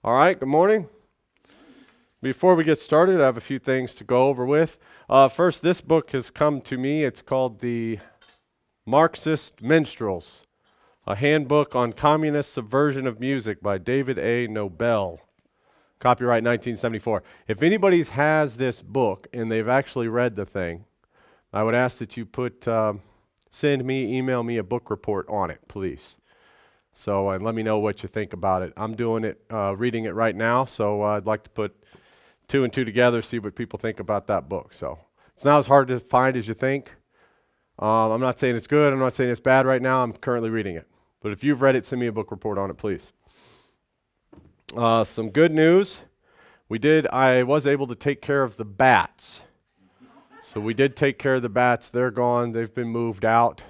All right, good morning. Before we get started, I have a few things to go over with. First, this book has come to me. It's called The Marxist Minstrels, a handbook on communist subversion of music by David A. Nobel. Copyright 1974. If anybody has this book and they've actually read the thing, I would ask that you email me a book report on it, please. So let me know what you think about it. I'm doing it, reading it right now, so I'd like to put two and two together, see what people think about that book. So it's not as hard to find as you think. I'm not saying it's good. I'm not saying it's bad right now. I'm currently reading it. But if you've read it, send me a book report on it, please. Some good news. I was able to take care of the bats. So we did take care of the bats. They're gone. They've been moved out.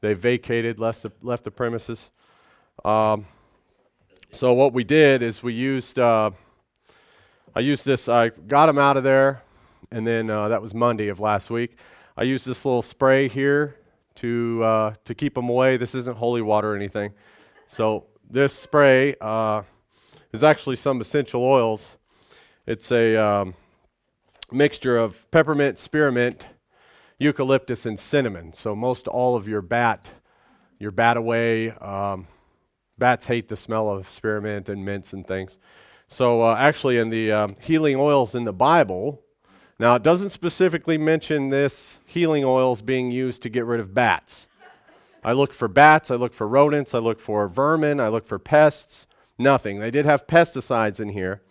They've vacated, left the premises. So what we did is I got them out of there, and then that was Monday of last week. I used this little spray here to keep them away. This isn't holy water or anything. So this spray is actually some essential oils. It's a mixture of peppermint, spearmint, eucalyptus, and cinnamon. So most all of your bat away. Bats hate the smell of spearmint and mints and things. So actually in the healing oils in the Bible, now it doesn't specifically mention this healing oils being used to get rid of bats. I looked for bats, I looked for rodents, I looked for vermin, I looked for pests, nothing. They did have pesticides in here.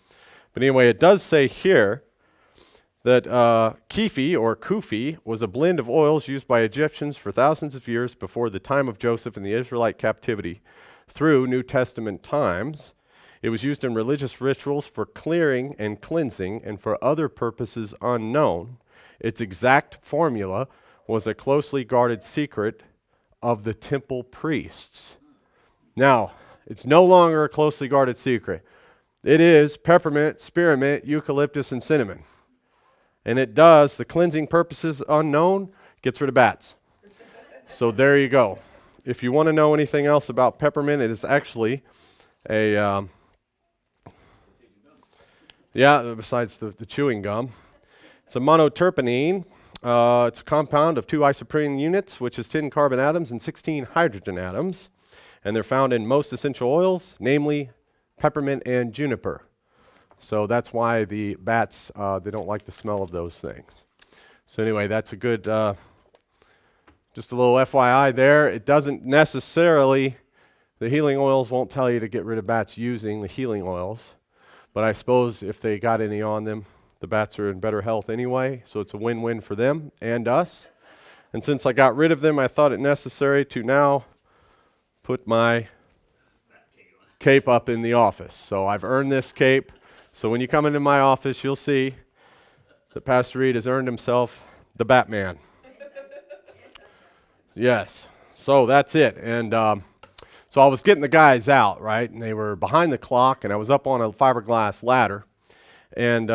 But anyway, it does say here that Kefi or Kufi was a blend of oils used by Egyptians for thousands of years before the time of Joseph and the Israelite captivity. Through New Testament times, it was used in religious rituals for clearing and cleansing and for other purposes unknown. Its exact formula was a closely guarded secret of the temple priests. Now, it's no longer a closely guarded secret. It is peppermint, spearmint, eucalyptus, and cinnamon. And it does, the cleansing purposes unknown, gets rid of bats. So there you go. If you want to know anything else about peppermint, it is actually besides the chewing gum, it's a monoterpene. It's a compound of 2 isoprene units, which is 10 carbon atoms and 16 hydrogen atoms. And they're found in most essential oils, namely peppermint and juniper. So that's why the bats, they don't like the smell of those things. So anyway, that's a good... just a little FYI there. It doesn't necessarily, the healing oils won't tell you to get rid of bats using the healing oils. But I suppose if they got any on them, the bats are in better health anyway. So it's a win-win for them and us. And since I got rid of them, I thought it necessary to now put my cape up in the office. So I've earned this cape. So when you come into my office, you'll see that Pastor Reed has earned himself the Batman. Yes, so that's it. And so I was getting the guys out, right? And they were behind the clock, and I was up on a fiberglass ladder. And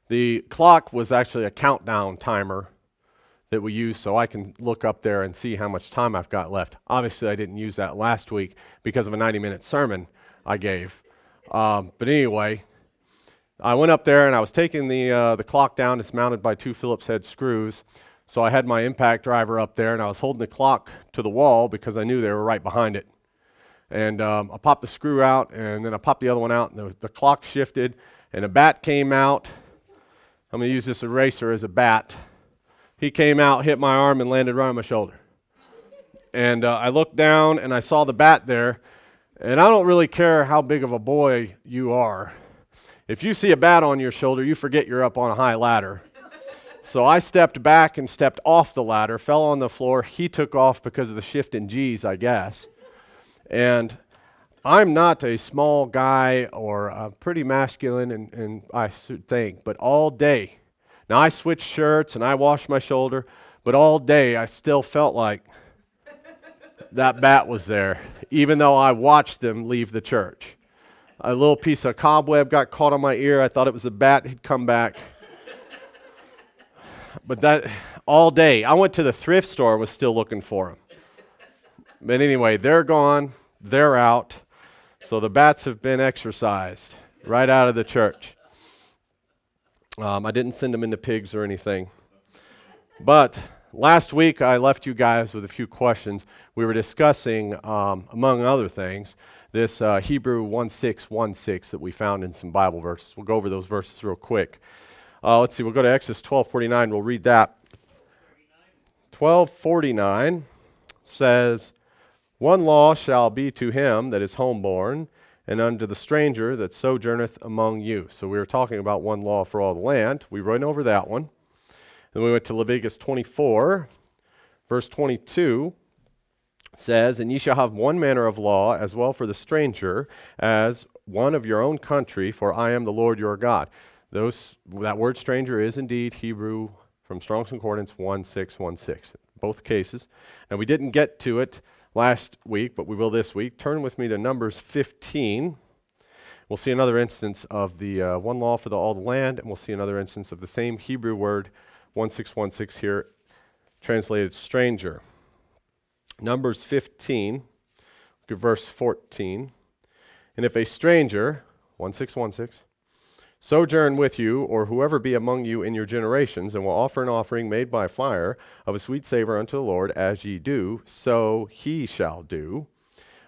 the clock was actually a countdown timer that we use, so I can look up there and see how much time I've got left. Obviously, I didn't use that last week because of a 90-minute sermon I gave. But anyway, I went up there, and I was taking the clock down. It's mounted by 2 Phillips head screws. So I had my impact driver up there, and I was holding the clock to the wall because I knew they were right behind it. And I popped the screw out, and then I popped the other one out, and the clock shifted, and a bat came out. I'm going to use this eraser as a bat. He came out, hit my arm, and landed right on my shoulder. And I looked down, and I saw the bat there, and I don't really care how big of a boy you are. If you see a bat on your shoulder, you forget you're up on a high ladder. So I stepped back and stepped off the ladder, fell on the floor. He took off because of the shift in G's, I guess. And I'm not a small guy or pretty masculine, and I should think, but all day. Now I switched shirts and I washed my shoulder, but all day I still felt like that bat was there, even though I watched them leave the church. A little piece of cobweb got caught on my ear. I thought it was a bat. He'd come back. But that all day, I went to the thrift store, was still looking for them. But anyway, they're gone, they're out. So the bats have been exorcised right out of the church. I didn't send them into pigs or anything. But last week I left you guys with a few questions. We were discussing, among other things, this Hebrew 1616 that we found in some Bible verses. We'll go over those verses real quick. Let's see, we'll go to Exodus 12:49. We'll read that. 12:49 says, "One law shall be to him that is homeborn, and unto the stranger that sojourneth among you." So we were talking about one law for all the land. We went over that one. Then we went to Leviticus 24, verse 22 says, "And ye shall have one manner of law as well for the stranger as one of your own country, for I am the Lord your God." That word stranger is indeed Hebrew from Strong's Concordance 1616, both cases. Now we didn't get to it last week, but we will this week. Turn with me to Numbers 15. We'll see another instance of the one law for all the land, and we'll see another instance of the same Hebrew word 1616 here, translated stranger. Numbers 15, look at verse 14. "And if a stranger," 1616, "sojourn with you, or whoever be among you in your generations, and will offer an offering made by fire of a sweet savor unto the Lord, as ye do, so he shall do.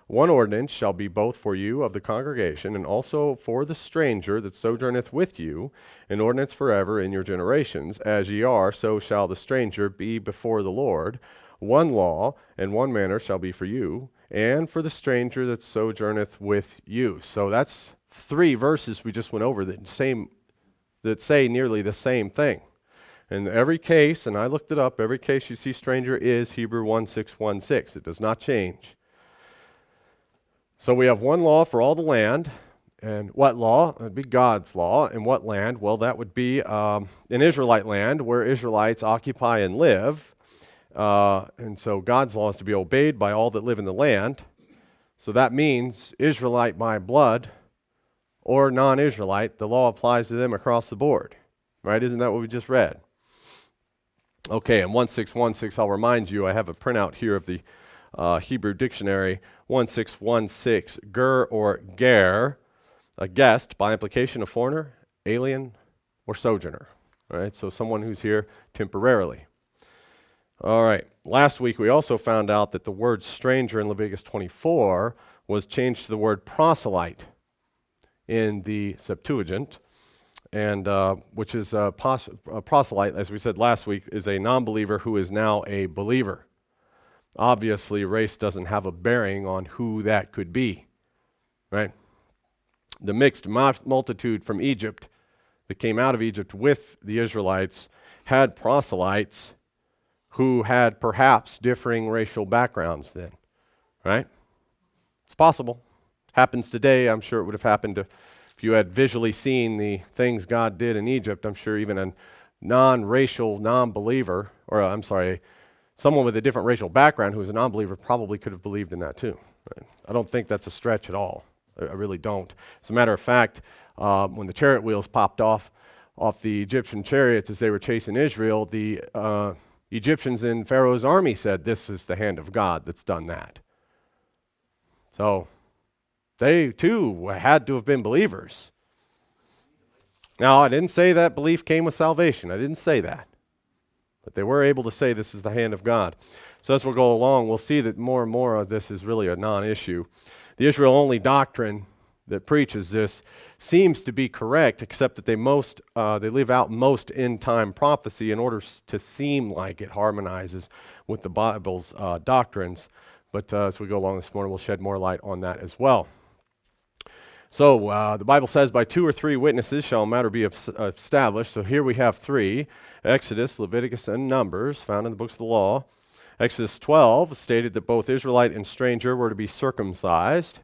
One ordinance shall be both for you of the congregation, and also for the stranger that sojourneth with you, an ordinance forever in your generations. As ye are, so shall the stranger be before the Lord. One law and one manner shall be for you, and for the stranger that sojourneth with you." So that's 3 verses we just went over that say nearly the same thing. In every case, and I looked it up, every case you see stranger is Hebrew 1616. It does not change. So we have one law for all the land. And what law? It would be God's law. And what land? Well, that would be an Israelite land where Israelites occupy and live. And so God's law is to be obeyed by all that live in the land. So that means Israelite by blood or non-Israelite, the law applies to them across the board. Right? Isn't that what we just read? Okay, and 1616, I'll remind you, I have a printout here of the Hebrew dictionary. 1616, ger or ger, a guest, by implication a foreigner, alien, or sojourner. All right, so someone who's here temporarily. All right, last week we also found out that the word stranger in Leviticus 24 was changed to the word proselyte in the Septuagint, and which is a proselyte, as we said last week, is a non-believer who is now a believer. Obviously, race doesn't have a bearing on who that could be, right? The mixed multitude from Egypt that came out of Egypt with the Israelites had proselytes who had perhaps differing racial backgrounds then, right? It's possible. Happens today. I'm sure it would have happened if you had visually seen the things God did in Egypt. I'm sure even a non-racial non-believer, someone with a different racial background who was a non-believer probably could have believed in that too. Right? I don't think that's a stretch at all. I really don't. As a matter of fact, when the chariot wheels popped off the Egyptian chariots as they were chasing Israel, the Egyptians in Pharaoh's army said, "This is the hand of God that's done that." So they too had to have been believers. Now, I didn't say that belief came with salvation. I didn't say that. But they were able to say this is the hand of God. So as we'll go along, we'll see that more and more of this is really a non-issue. The Israel-only doctrine that preaches this seems to be correct, except that they live out most end-time prophecy in order to seem like it harmonizes with the Bible's doctrines. But as we go along this morning, we'll shed more light on that as well. So the Bible says, "By 2 or 3 witnesses shall a matter be established." So here we have 3, Exodus, Leviticus, and Numbers, found in the books of the law. Exodus 12 stated that both Israelite and stranger were to be circumcised.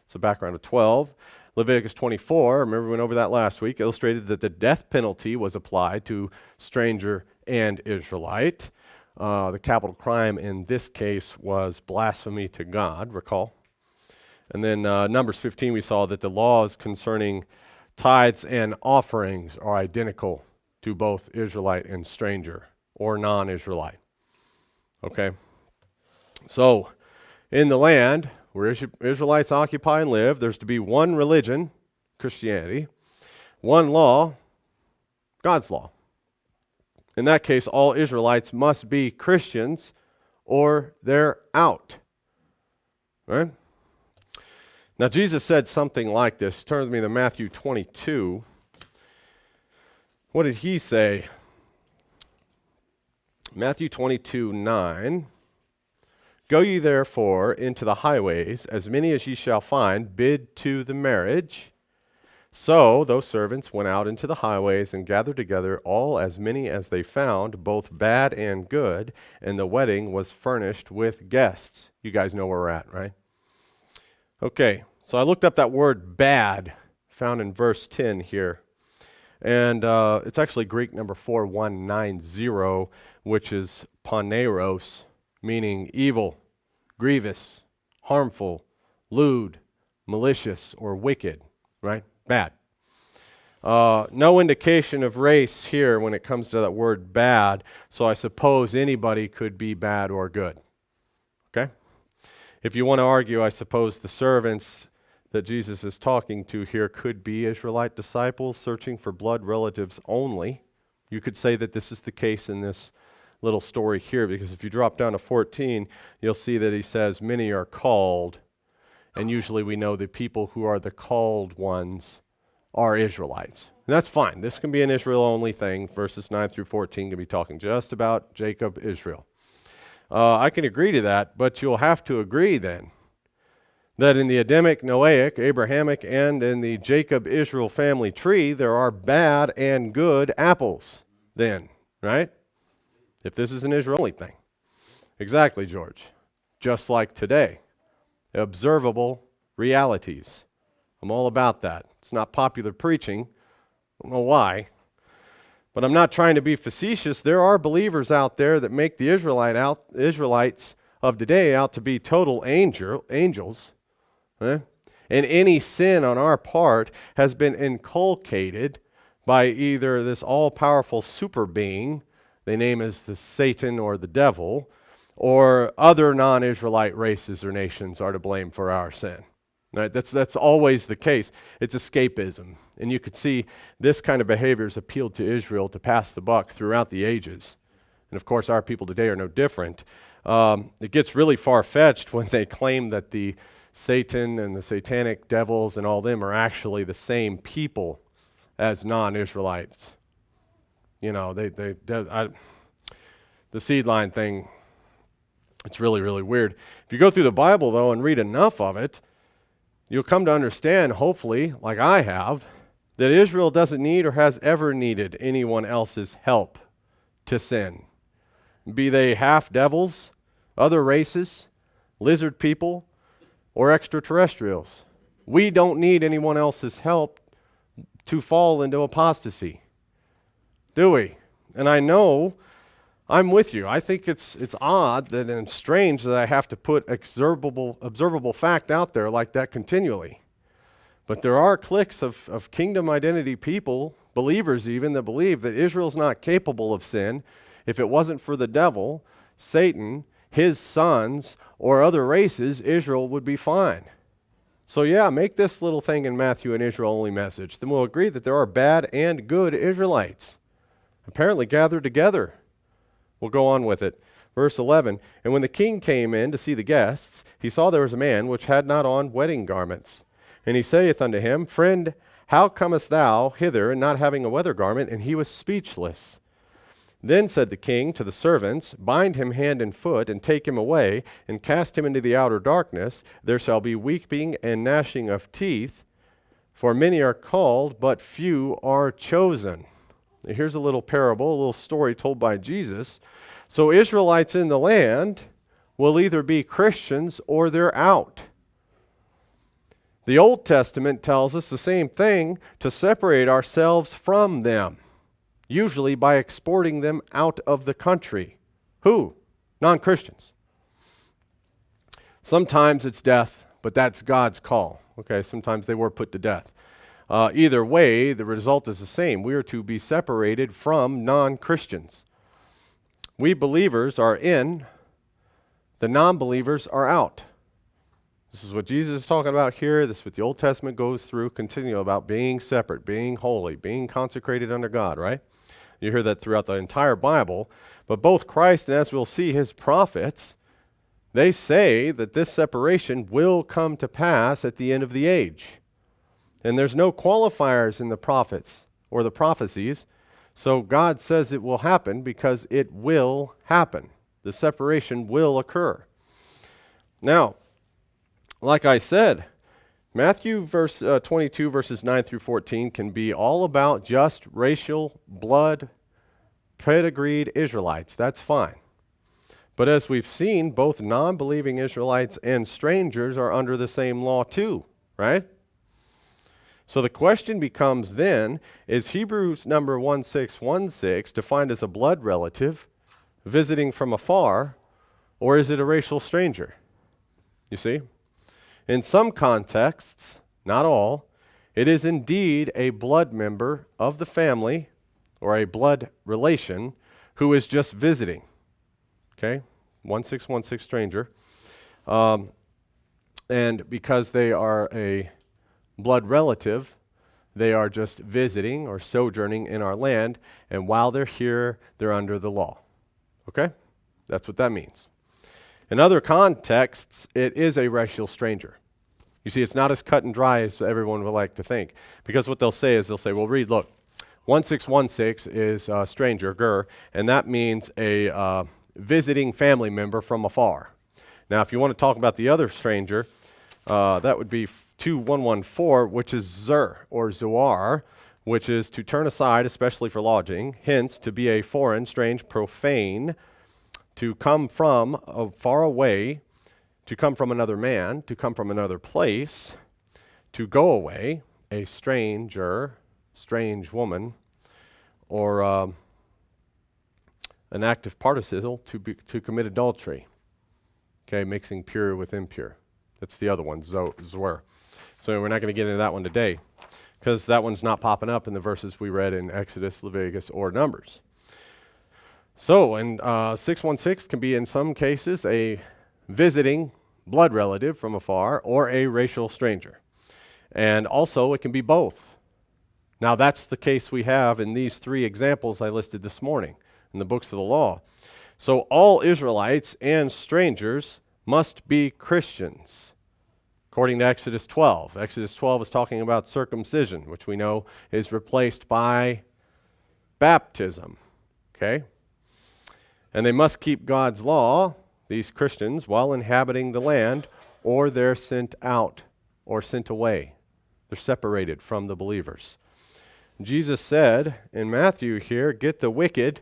It's the background of 12. Leviticus 24, remember we went over that last week, illustrated that the death penalty was applied to stranger and Israelite. The capital crime in this case was blasphemy to God, recall. And then Numbers 15, we saw that the laws concerning tithes and offerings are identical to both Israelite and stranger, or non-Israelite. Okay? So, in the land, where Israelites occupy and live, there's to be one religion, Christianity, one law, God's law. In that case, all Israelites must be Christians or they're out. Right? Now, Jesus said something like this. Turn with me to Matthew 22. What did he say? Matthew 22:9. Go ye therefore into the highways, as many as ye shall find, bid to the marriage. So those servants went out into the highways and gathered together all as many as they found, both bad and good, and the wedding was furnished with guests. You guys know where we're at, right? Okay, so I looked up that word bad, found in verse 10 here. And it's actually Greek number 4190, which is paneros, meaning evil, grievous, harmful, lewd, malicious, or wicked, right? Bad. No indication of race here when it comes to that word bad, so I suppose anybody could be bad or good. Okay? If you want to argue, I suppose the servants that Jesus is talking to here could be Israelite disciples searching for blood relatives only. You could say that this is the case in this little story here, because if you drop down to 14, you'll see that he says, many are called, and usually we know the people who are the called ones are Israelites. And that's fine. This can be an Israel-only thing. Verses 9 through 14 can be talking just about Jacob, Israel. I can agree to that, but you'll have to agree then that in the Adamic, Noahic, Abrahamic, and in the Jacob-Israel family tree, there are bad and good apples then, right? If this is an Israel-only thing. Exactly, George. Just like today. Observable realities. I'm all about that. It's not popular preaching. I don't know why. But I'm not trying to be facetious. There are believers out there that make the Israelites of today out to be total angels. And any sin on our part has been inculcated by either this all-powerful super being, they name as the Satan or the devil, or other non-Israelite races or nations are to blame for our sin. Right? That's always the case. It's escapism. And you could see this kind of behavior has appealed to Israel to pass the buck throughout the ages. And of course, our people today are no different. It gets really far-fetched when they claim that the Satan and the satanic devils and all them are actually the same people as non-Israelites. You know, the seed line thing, it's really, really weird. If you go through the Bible, though, and read enough of it, you'll come to understand, hopefully, like I have, that Israel doesn't need or has ever needed anyone else's help to sin. Be they half devils, other races, lizard people, or extraterrestrials. We don't need anyone else's help to fall into apostasy, do we? And I know I'm with you. I think it's odd that and strange that I have to put observable fact out there like that continually. But there are cliques of kingdom identity people, believers even, that believe that Israel's not capable of sin. If it wasn't for the devil, Satan, his sons, or other races, Israel would be fine. So yeah, make this little thing in Matthew an Israel-only message. Then we'll agree that there are bad and good Israelites, apparently gathered together. We'll go on with it. Verse 11, and when the king came in to see the guests, he saw there was a man which had not on wedding garments. And he saith unto him, Friend, how comest thou hither, and not having a weather garment? And he was speechless. Then said the king to the servants, Bind him hand and foot, and take him away, and cast him into the outer darkness. There shall be weeping and gnashing of teeth, for many are called, but few are chosen. Now, here's a little parable, a little story told by Jesus. So Israelites in the land will either be Christians or they're out. The Old Testament tells us the same thing, to separate ourselves from them, usually by exporting them out of the country. Who? Non-Christians. Sometimes it's death, but that's God's call. Okay, sometimes they were put to death. Either way, the result is the same. We are to be separated from non-Christians. We believers are in, the non-believers are out. This is what Jesus is talking about here. This is what the Old Testament goes through, continue about being separate, being holy, being consecrated under God, right? You hear that throughout the entire Bible. But both Christ and, as we'll see, his prophets, they say that this separation will come to pass at the end of the age. And there's no qualifiers in the prophets or the prophecies. So God says it will happen because it will happen. The separation will occur. Now, like I said, Matthew 22 verses 9 through 14 can be all about just racial, blood, pedigreed Israelites. That's fine. But as we've seen, both non-believing Israelites and strangers are under the same law too, right? So the question becomes then, is Hebrews number 1616 defined as a blood relative visiting from afar, or is it a racial stranger? You see? In some contexts, not all, it is indeed a blood member of the family or a blood relation who is just visiting. Okay? 1616 stranger. And because they are a blood relative, they are just visiting or sojourning in our land, and while they're here, they're under the law. Okay? That's what that means. In other contexts, it is a racial stranger. You see, it's not as cut and dry as everyone would like to think. Because what they'll say is, well, read, look, 1616 is stranger, ger, and that means a visiting family member from afar. Now, if you want to talk about the other stranger, that would be 2114, which is zer, or zoar, which is to turn aside, especially for lodging, hence to be a foreign, strange, profane, to come from far away, to come from another man, to come from another place, to go away, a stranger, strange woman, or an active participle to commit adultery. Okay, mixing pure with impure. That's the other one, zwer. So we're not going to get into that one today, because that one's not popping up in the verses we read in Exodus, Leviticus, or Numbers. So, and 616 can be in some cases a visiting blood relative from afar or a racial stranger. And also it can be both. Now that's the case we have in these three examples I listed this morning in the books of the law. So all Israelites and strangers must be Christians, according to Exodus 12. Exodus 12 is talking about circumcision, which we know is replaced by baptism. Okay? And they must keep God's law, these Christians, while inhabiting the land, or they're sent out or sent away. They're separated from the believers. Jesus said in Matthew here, get the wicked,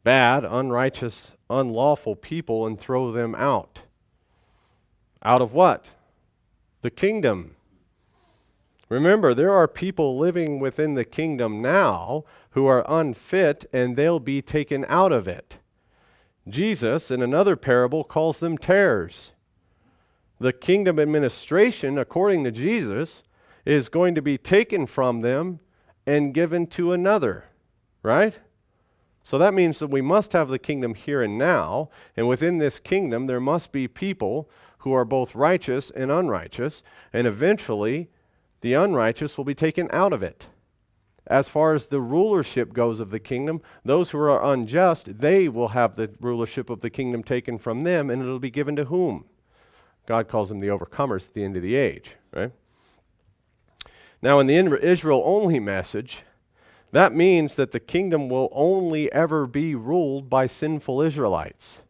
bad, unrighteous, unlawful people and throw them out. Out of what? The kingdom. Remember, there are people living within the kingdom now who are unfit, and they'll be taken out of it. Jesus, in another parable, calls them tares. The kingdom administration, according to Jesus, is going to be taken from them and given to another, right? So that means that we must have the kingdom here and now, and within this kingdom there must be people who are both righteous and unrighteous, and eventually the unrighteous will be taken out of it. As far as the rulership goes of the kingdom, those who are unjust, they will have the rulership of the kingdom taken from them, and it'll be given to whom? God calls them the overcomers at the end of the age, right? Now, in the Israel-only message, that means that the kingdom will only ever be ruled by sinful Israelites,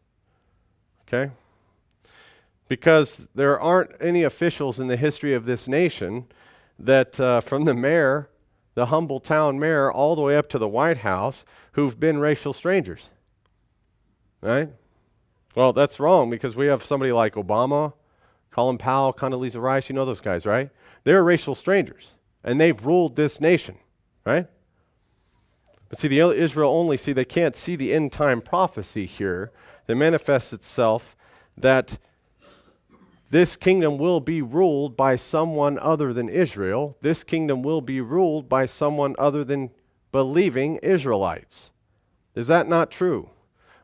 okay? Because there aren't any officials in the history of this nation that from the mayor, the humble town mayor, all the way up to the White House, who've been racial strangers, right? Well, that's wrong, because we have somebody like Obama, Colin Powell, Condoleezza Rice, you know those guys, right? They're racial strangers, and they've ruled this nation, right? But see, the Israel only, they can't see the end time prophecy here that manifests itself that this kingdom will be ruled by someone other than Israel. This kingdom will be ruled by someone other than believing Israelites. Is that not true?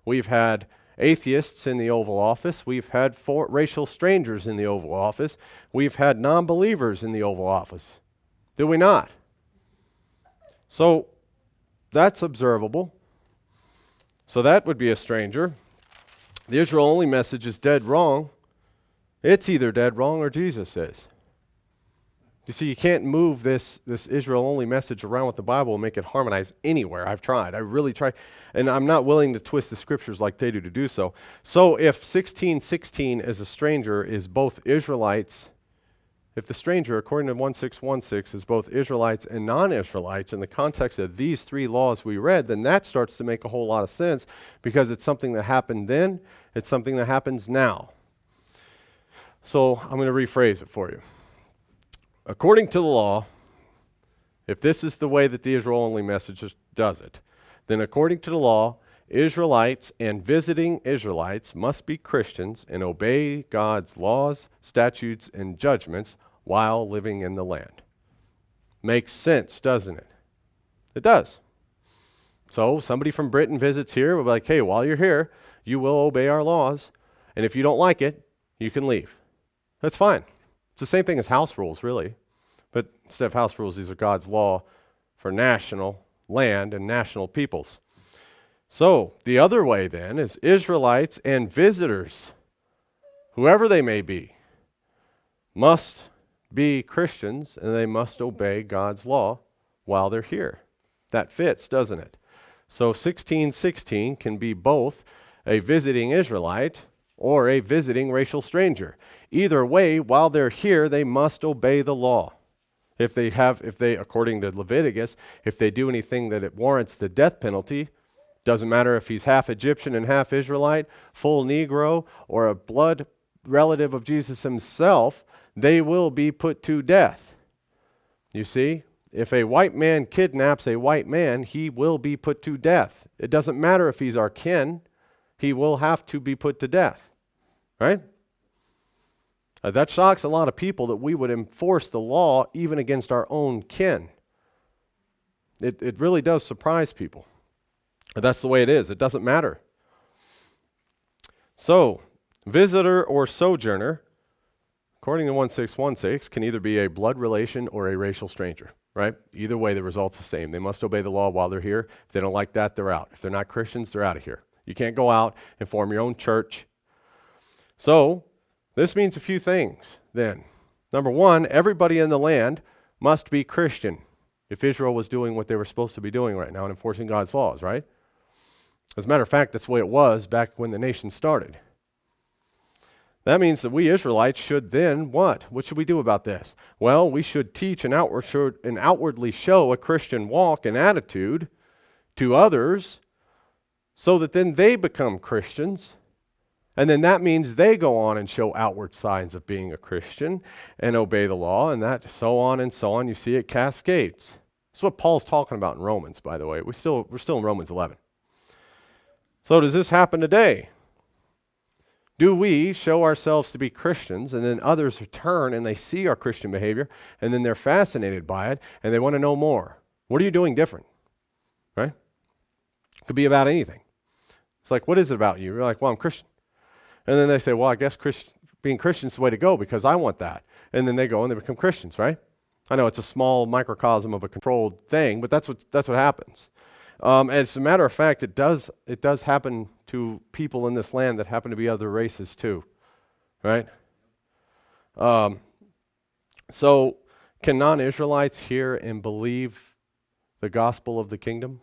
We've had atheists in the Oval Office. We've had racial strangers in the Oval Office. We've had non-believers in the Oval Office. Did we not? So that's observable. So that would be a stranger. The Israel-only message is dead wrong. It's either dead wrong or Jesus is. You see, you can't move this Israel-only message around with the Bible and make it harmonize anywhere. I've tried. I really tried. And I'm not willing to twist the scriptures like they do to do so. So if 1616 as a stranger is both Israelites, if the stranger, according to 1616, is both Israelites and non-Israelites in the context of these three laws we read, then that starts to make a whole lot of sense because it's something that happened then, it's something that happens now. So I'm going to rephrase it for you. According to the law, if this is the way that the Israel-only message does it, then according to the law, Israelites and visiting Israelites must be Christians and obey God's laws, statutes, and judgments while living in the land. Makes sense, doesn't it? It does. So somebody from Britain visits here, we'll be like, hey, while you're here, you will obey our laws, and if you don't like it, you can leave. That's fine. It's the same thing as house rules, really. But instead of house rules, these are God's law for national land and national peoples. So the other way then is Israelites and visitors, whoever they may be, must be Christians and they must obey God's law while they're here. That fits, doesn't it? So 1616 can be both a visiting Israelite or a visiting racial stranger. Either way, while they're here, they must obey the law. If they, according to Leviticus, if they do anything that it warrants the death penalty, doesn't matter if he's half Egyptian and half Israelite, full Negro, or a blood relative of Jesus himself, they will be put to death. You see, if a white man kidnaps a white man, he will be put to death. It doesn't matter if he's our kin, he will have to be put to death. Right? That shocks a lot of people that we would enforce the law even against our own kin. It really does surprise people. But that's the way it is. It doesn't matter. So, visitor or sojourner, according to 1616, can either be a blood relation or a racial stranger, right? Either way, the result's the same. They must obey the law while they're here. If they don't like that, they're out. If they're not Christians, they're out of here. You can't go out and form your own church. So, this means a few things then. Number one, everybody in the land must be Christian if Israel was doing what they were supposed to be doing right now and enforcing God's laws, right? As a matter of fact, that's the way it was back when the nation started. That means that we Israelites should then what? What should we do about this? Well, we should teach and outwardly show a Christian walk and attitude to others so that then they become Christians. And then that means they go on and show outward signs of being a Christian and obey the law, and that so on and so on. You see it cascades. That's what Paul's talking about in Romans, by the way. We're still in Romans 11. So does this happen today? Do we show ourselves to be Christians and then others return and they see our Christian behavior and then they're fascinated by it and they want to know more? What are you doing different? Right? It could be about anything. It's like, what is it about you? You're like, well, I'm Christian. And then they say, well, I guess being Christian is the way to go because I want that. And then they go and they become Christians, right? I know it's a small microcosm of a controlled thing, but that's what happens. As a matter of fact, it does happen to people in this land that happen to be other races too, right? So can non-Israelites hear and believe the gospel of the kingdom?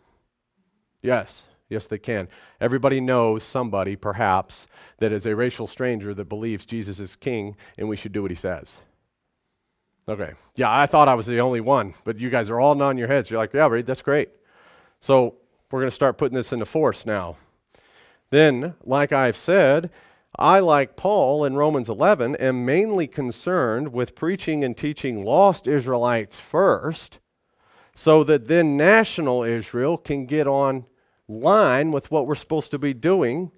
Yes. Yes, they can. Everybody knows somebody, perhaps, that is a racial stranger that believes Jesus is king and we should do what he says. Okay. Yeah, I thought I was the only one, but you guys are all nodding your heads. You're like, yeah, Reed, that's great. So we're going to start putting this into force now. Then, like I've said, I, like Paul in Romans 11, am mainly concerned with preaching and teaching lost Israelites first, so that then national Israel can get on line with what we're supposed to be doing,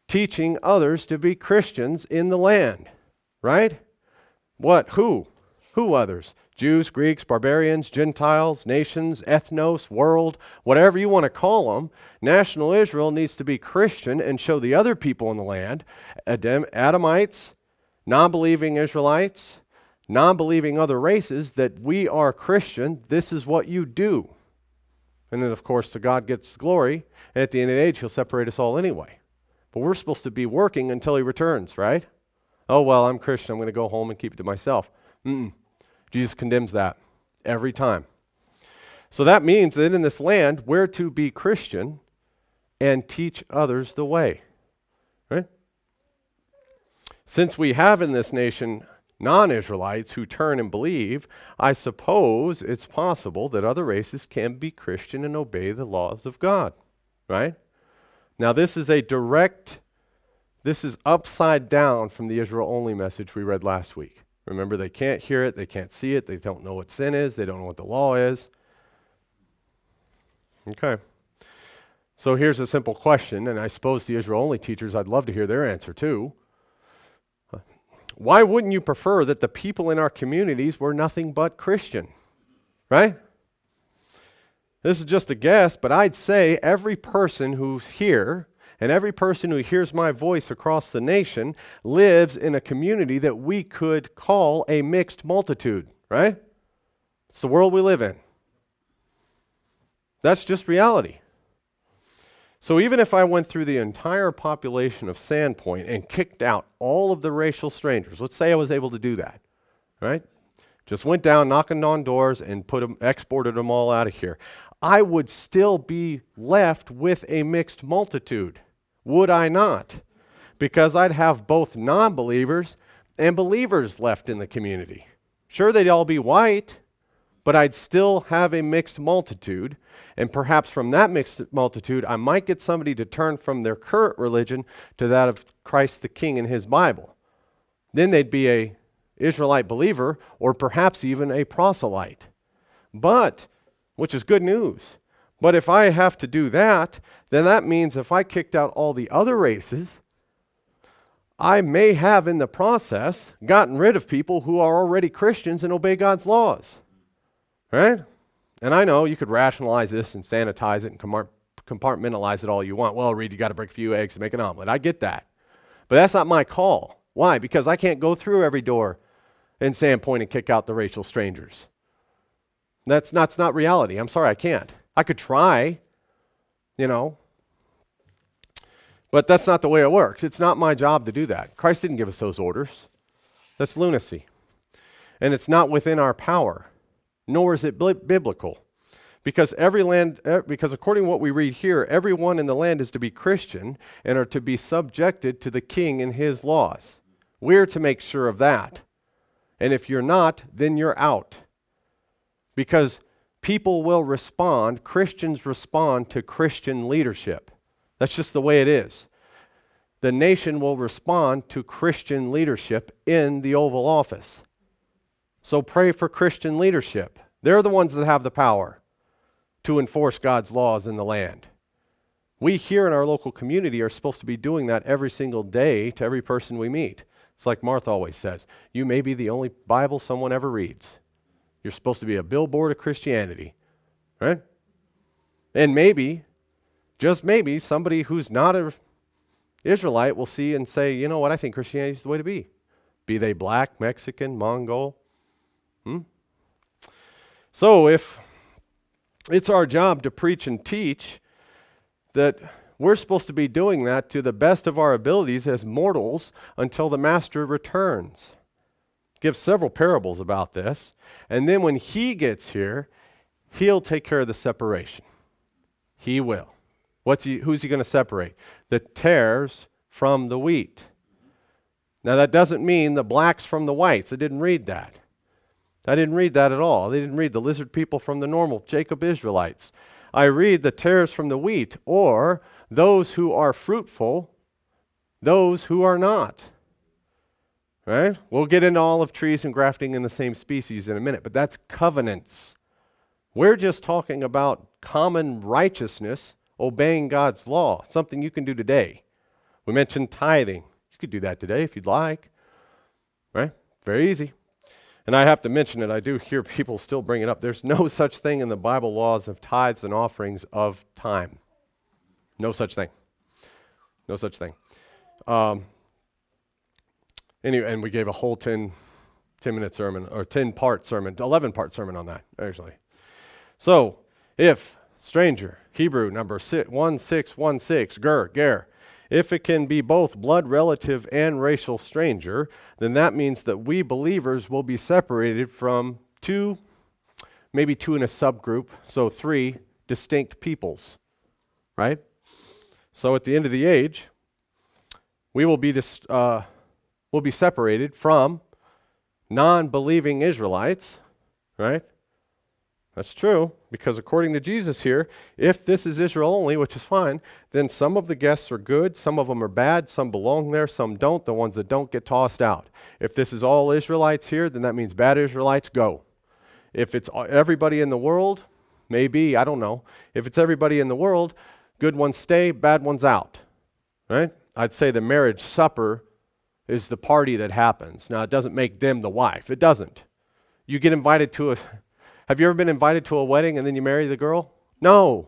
teaching others to be Christians in the land, right? What? Who? Who others? Jews, Greeks, barbarians, Gentiles, nations, ethnos, world, whatever you want to call them. National Israel needs to be Christian and show the other people in the land, Adamites, non-believing Israelites, non-believing other races, that we are Christian. This is what you do. And then, of course, to God gets glory. And at the end of the age, he'll separate us all anyway. But we're supposed to be working until he returns, right? Oh, well, I'm Christian. I'm going to go home and keep it to myself. Jesus condemns that every time. So that means that in this land, we're to be Christian and teach others the way, right? Since we have in this nation non-Israelites who turn and believe, I suppose it's possible that other races can be Christian and obey the laws of God, right? Now this is upside down from the Israel-only message we read last week. Remember, they can't hear it, they can't see it, they don't know what sin is, they don't know what the law is. Okay. So here's a simple question, and I suppose the Israel-only teachers, I'd love to hear their answer too. Why wouldn't you prefer that the people in our communities were nothing but Christian? Right? This is just a guess, but I'd say every person who's here and every person who hears my voice across the nation lives in a community that we could call a mixed multitude, right? It's the world we live in. That's just reality. So even if I went through the entire population of Sandpoint and kicked out all of the racial strangers, let's say I was able to do that, right? Just went down knocking on doors and exported them all out of here, I would still be left with a mixed multitude. Would I not? Because I'd have both non-believers and believers left in the community. Sure, they'd all be white, but I'd still have a mixed multitude. And perhaps from that mixed multitude, I might get somebody to turn from their current religion to that of Christ the King in his Bible. Then they'd be a Israelite believer or perhaps even a proselyte. But, which is good news. But if I have to do that, then that means if I kicked out all the other races, I may have in the process gotten rid of people who are already Christians and obey God's laws. Right? And I know you could rationalize this and sanitize it and compartmentalize it all you want. Well, Reed, you got to break a few eggs to make an omelet. I get that. But that's not my call. Why? Because I can't go through every door in Sandpoint and kick out the racial strangers. That's not reality. I'm sorry, I can't. I could try, but that's not the way it works. It's not my job to do that. Christ didn't give us those orders. That's lunacy. And it's not within our power, nor is it biblical. Because because according to what we read here, everyone in the land is to be Christian and are to be subjected to the king and his laws. We're to make sure of that. And if you're not, then you're out. Because people will respond, Christians respond to Christian leadership. That's just the way it is. The nation will respond to Christian leadership in the Oval Office. So pray for Christian leadership. They're the ones that have the power to enforce God's laws in the land. We here in our local community are supposed to be doing that every single day to every person we meet. It's like Martha always says, you may be the only Bible someone ever reads. You're supposed to be a billboard of Christianity, right? And maybe, just maybe, somebody who's not an Israelite will see and say, you know what, I think Christianity is the way to be. Be they black, Mexican, Mongol. So if it's our job to preach and teach, that we're supposed to be doing that to the best of our abilities as mortals until the Master returns. Gives several parables about this. And then when he gets here, he'll take care of the separation. He will. Who's he going to separate? The tares from the wheat. Now that doesn't mean the blacks from the whites. I didn't read that. I didn't read that at all. They didn't read the lizard people from the normal Jacob Israelites. I read the tares from the wheat, or those who are fruitful, those who are not. Right? We'll get into olive trees and grafting in the same species in a minute, but that's covenants. We're just talking about common righteousness, obeying God's law, something you can do today. We mentioned tithing. You could do that today if you'd like. Right? Very easy. And I have to mention it, I do hear people still bring it up. There's no such thing in the Bible laws of tithes and offerings of time. No such thing. No such thing. Anyway, and we gave a whole 10-minute sermon, or 10-part sermon, 11-part sermon on that, actually. So, if, stranger, Hebrew number 1616, ger, if it can be both blood relative and racial stranger, then that means that we believers will be separated from two, maybe two in a subgroup, so three distinct peoples, right? So at the end of the age, we will be we'll be separated from non-believing Israelites, right? That's true, because according to Jesus here, if this is Israel only, which is fine, then some of the guests are good, some of them are bad, some belong there, some don't. The ones that don't get tossed out. If this is all Israelites here, then that means bad Israelites go. If it's everybody in the world, maybe, I don't know. If it's everybody in the world, good ones stay, bad ones out, right? I'd say the marriage supper is the party that happens. Now, it doesn't make them the wife. It doesn't. You get invited to have you ever been invited to a wedding and then you marry the girl? No.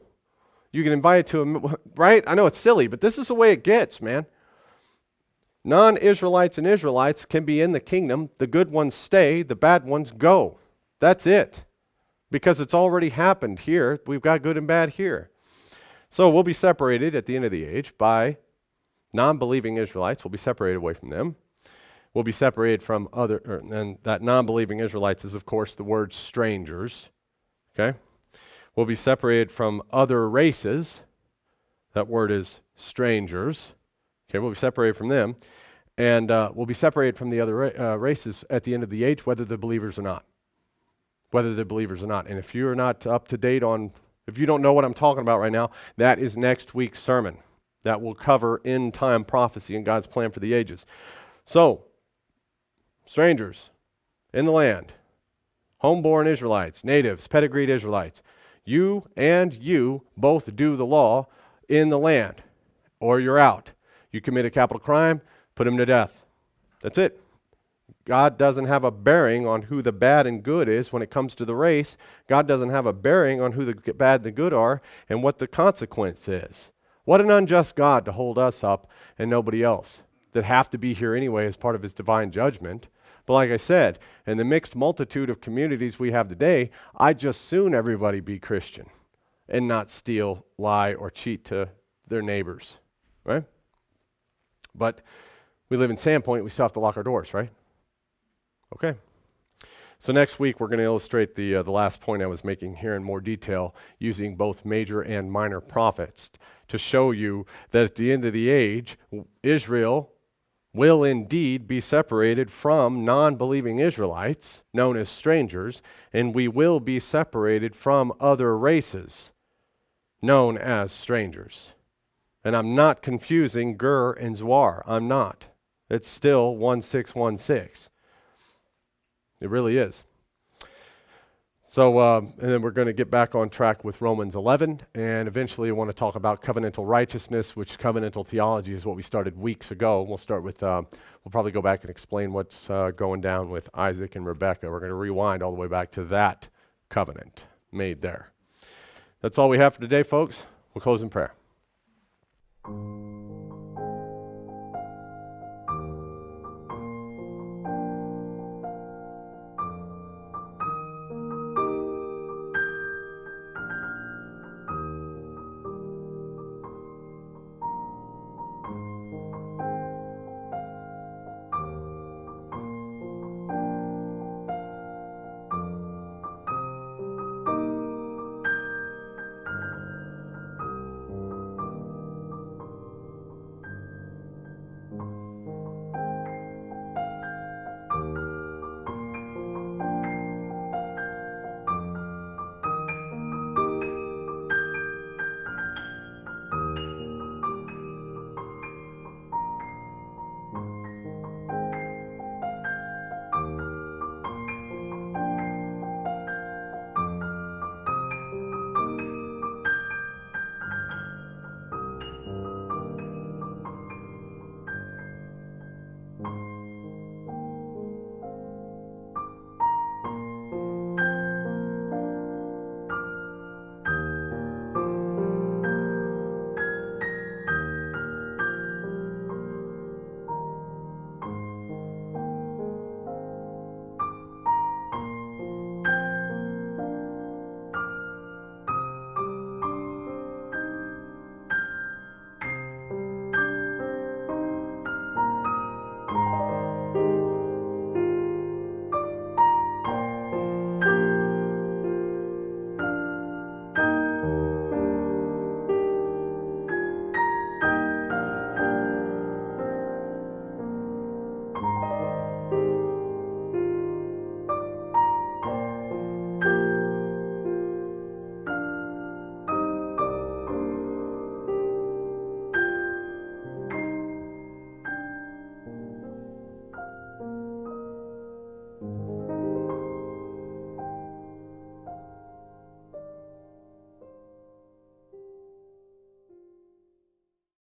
You get invited to right? I know it's silly, but this is the way it gets, man. Non-Israelites and Israelites can be in the kingdom. The good ones stay, the bad ones go. That's it. Because it's already happened here. We've got good and bad here. So we'll be separated at the end of the age by non-believing Israelites. We'll be separated away from them. We'll be separated from and that non-believing Israelites is, of course, the word strangers. Okay? We'll be separated from other races. That word is strangers. Okay, we'll be separated from them. And we'll be separated from the other races at the end of the age, whether they're believers or not. Whether they're believers or not. And if you're not up to date if you don't know what I'm talking about right now, that is next week's sermon. That will cover end-time prophecy and God's plan for the ages. So, strangers in the land, homeborn Israelites, natives, pedigreed Israelites, you and you both do the law in the land, or you're out. You commit a capital crime, put him to death. That's it. God doesn't have a bearing on who the bad and good is when it comes to the race. God doesn't have a bearing on who the bad and the good are and what the consequence is. What an unjust God to hold us up and nobody else that have to be here anyway as part of his divine judgment. But like I said, in the mixed multitude of communities we have today, I'd just soon everybody be Christian and not steal, lie, or cheat to their neighbors, right? But we live in Sandpoint, we still have to lock our doors, right? Okay. So next week we're going to illustrate the last point I was making here in more detail using both major and minor prophets to show you that at the end of the age, Israel will indeed be separated from non-believing Israelites, known as strangers, and we will be separated from other races, known as strangers. And I'm not confusing Ger and Zwar. I'm not. It's still 1616. It really is. So, and then we're going to get back on track with Romans 11, and eventually I want to talk about covenantal righteousness, which covenantal theology is what we started weeks ago. We'll start with, we'll probably go back and explain what's going down with Isaac and Rebekah. We're going to rewind all the way back to that covenant made there. That's all we have for today, folks. We'll close in prayer.